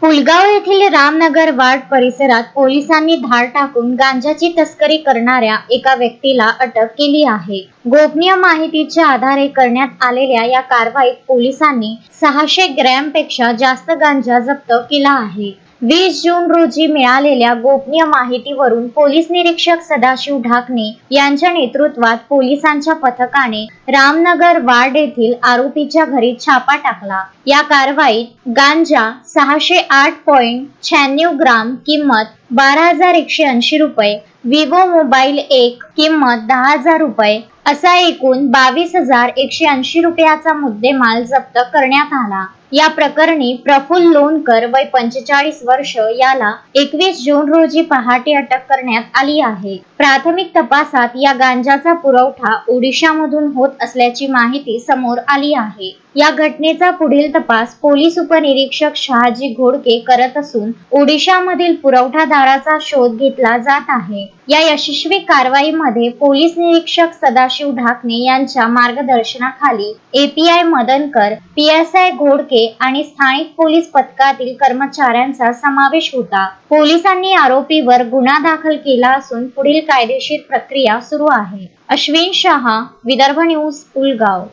पुलगाव येथील रामनगर वार्ड परिसरात पोलिसांनी धाड टाकून गांजाची तस्करी करणाऱ्या एका व्यक्तीला अटक केली आहे। गोपनीय माहितीच्या आधारे करण्यात आलेल्या या कारवाईत पोलिसांनी 600 ग्रॅमपेक्षा जास्त गांजा जप्त केला आहे। 20 जून रोजी मिळालेल्या गोपनीय माहितीवरून पोलीस निरीक्षक सदाशिव ढाकणे यांच्या नेतृत्वात पोलिसांच्या पथकाने रामनगर वार्ड येथील आरोपीच्या घरी छापा टाकला। या कारवाईत गांजा 608.96 ग्राम किंमत 12,180 रुपये, विवो मोबाईल 1 किंमत 10,000 रुपये असा एकूण 22,180 रुपयाचा मुद्देमाल जप्त करण्यात आला। या प्रकरणी प्रफुल्ल लोणकर वय 45 वर्ष याला 21 जून रोजी पहाटे अटक करण्यात आली आहे। प्राथमिक तपासात या गांजाचा पुरवठा ओडिशामधून होत असल्याची माहिती समोर आली आहे। या घटनेचा पुढील तपास पोलीस उपनिरीक्षक शहाजी घोडके करत असून ओडिशामधील पुरवठादाराचा शोध घेतला जात आहे। या यशस्वी कारवाईमध्ये पोलीस निरीक्षक सदाशिव ढाकणे यांच्या मार्गदर्शनाखाली एपीआय मदनकर, पीएसआय घोडके आणि स्थानिक पोलीस पथकातील कर्मचाऱ्यांचा समावेश होता। पोलिसांनी आरोपीवर गुन्हा दाखल केला असून पुढील कायदेशीर प्रक्रिया सुरू आहे। अश्विन शहा, विदर्भ न्यूज, पुलगाव।